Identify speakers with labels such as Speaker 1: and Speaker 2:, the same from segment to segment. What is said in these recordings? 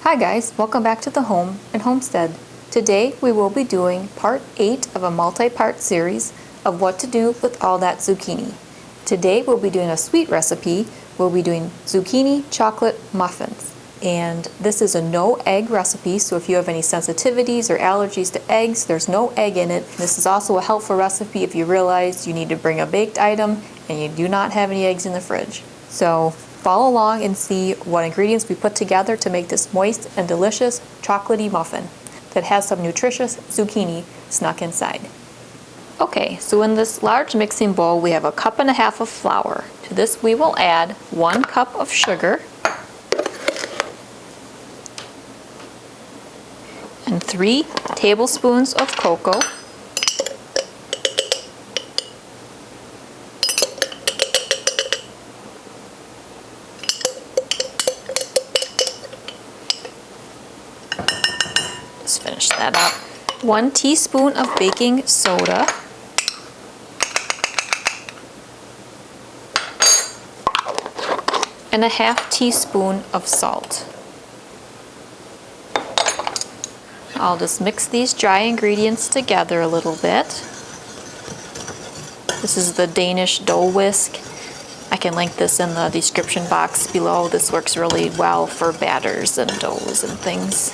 Speaker 1: Hi guys, welcome back to the home and homestead. Today we will be doing part 8 of a multi-part series of what to do with all that zucchini. Today we'll be doing a sweet recipe. We'll be doing zucchini chocolate muffins. And this is a no egg recipe, so if you have any sensitivities or allergies to eggs, there's no egg in it. This is also a helpful recipe if you realize you need to bring a baked item and you do not have any eggs in the fridge. So follow along and see what ingredients we put together to make this moist and delicious chocolatey muffin that has some nutritious zucchini snuck inside. Okay, so in this large mixing bowl we have 1.5 cups of flour. To this we will add 1 cup of sugar and 3 tablespoons of cocoa, just finish that up, 1 teaspoon of baking soda, and 1/2 teaspoon of salt. I'll just mix these dry ingredients together a little bit. This is the Danish dough whisk. I can link this in the description box below. This works really well for batters and doughs and things.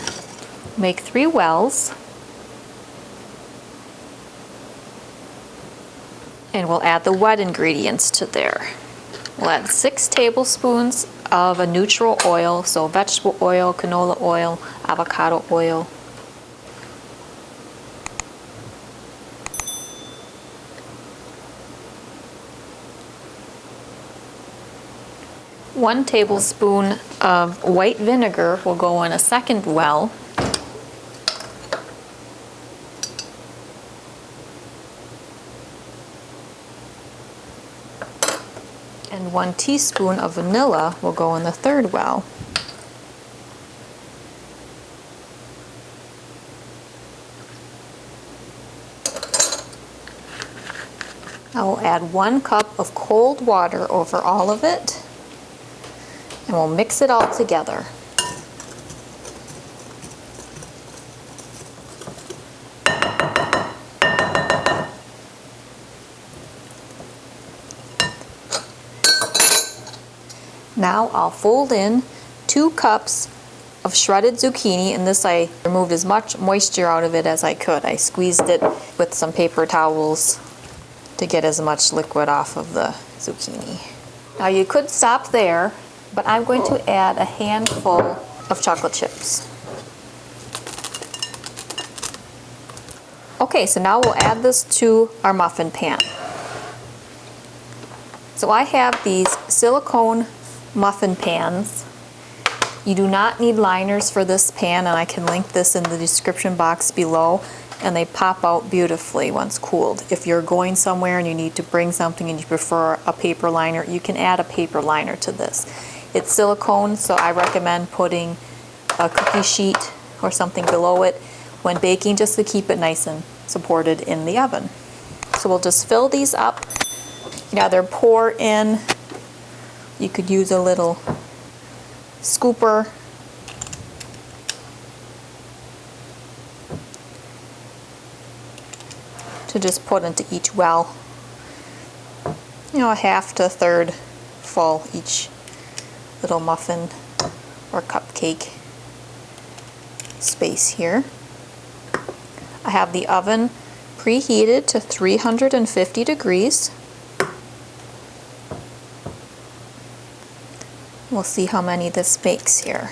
Speaker 1: Make 3 wells. And we'll add the wet ingredients to there. We'll add 6 tablespoons of a neutral oil, so vegetable oil, canola oil, avocado oil. One tablespoon of white vinegar will go in a second well. And 1 teaspoon of vanilla will go in the third well. I will add 1 cup of cold water over all of it, and we'll mix it all together. Now I'll fold in 2 cups of shredded zucchini, and this I removed as much moisture out of it as I could. I squeezed it with some paper towels to get as much liquid off of the zucchini. Now you could stop there, but I'm going to add a handful of chocolate chips. Okay, so now we'll add this to our muffin pan. So I have these silicone muffin pans. You do not need liners for this pan, and I can link this in the description box below, and they pop out beautifully once cooled. If you're going somewhere and you need to bring something and you prefer a paper liner, you can add a paper liner to this. It's silicone, so I recommend putting a cookie sheet or something below it when baking, just to keep it nice and supported in the oven. So we'll just fill these up. You either pour in, you could use a little scooper, to just put into each well. You know, 1/2 to 1/3 full each little muffin or cupcake space here. I have the oven preheated to 350 degrees. We'll see how many this makes here.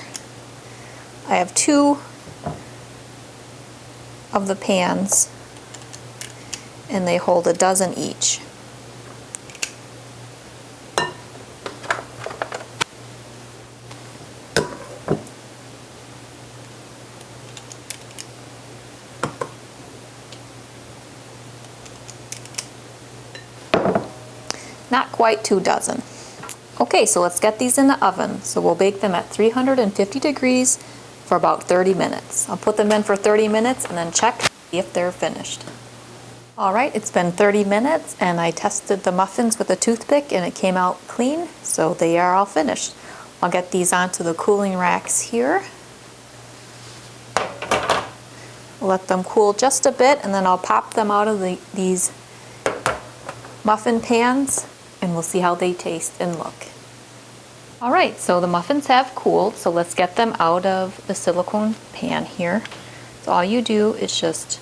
Speaker 1: I have 2 of the pans, and they hold 12 each. Not quite 2 dozen. Okay, so let's get these in the oven. So we'll bake them at 350 degrees for about 30 minutes. I'll put them in for 30 minutes and then check if they're finished. Alright, it's been 30 minutes and I tested the muffins with a toothpick and it came out clean, so they are all finished. I'll get these onto the cooling racks here. Let them cool just a bit, and then I'll pop them out of these muffin pans, and we'll see how they taste and look. All right, so the muffins have cooled, so let's get them out of the silicone pan here. So all you do is just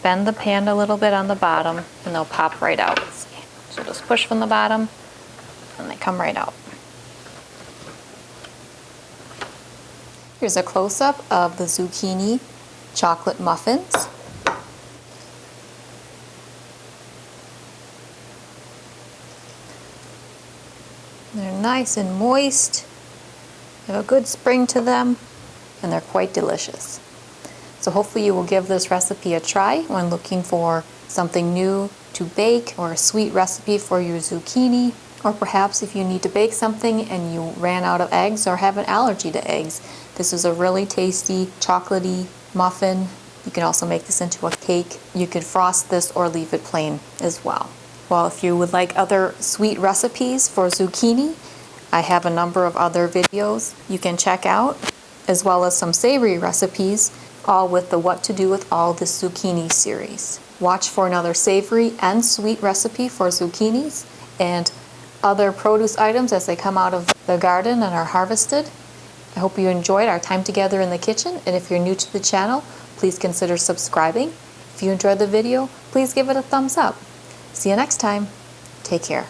Speaker 1: bend the pan a little bit on the bottom, and they'll pop right out. So just push from the bottom, and they come right out. Here's a close-up of the zucchini chocolate muffins. They're nice and moist, they have a good spring to them, and they're quite delicious. So hopefully you will give this recipe a try when looking for something new to bake, or a sweet recipe for your zucchini, or perhaps if you need to bake something and you ran out of eggs or have an allergy to eggs. This is a really tasty chocolatey muffin. You can also make this into a cake. You could frost this or leave it plain as well. Well, if you would like other sweet recipes for zucchini, I have a number of other videos you can check out, as well as some savory recipes, all with the What to Do with All This Zucchini series. Watch for another savory and sweet recipe for zucchinis and other produce items as they come out of the garden and are harvested. I hope you enjoyed our time together in the kitchen, and if you're new to the channel, please consider subscribing. If you enjoyed the video, please give it a thumbs up. See you next time. Take care.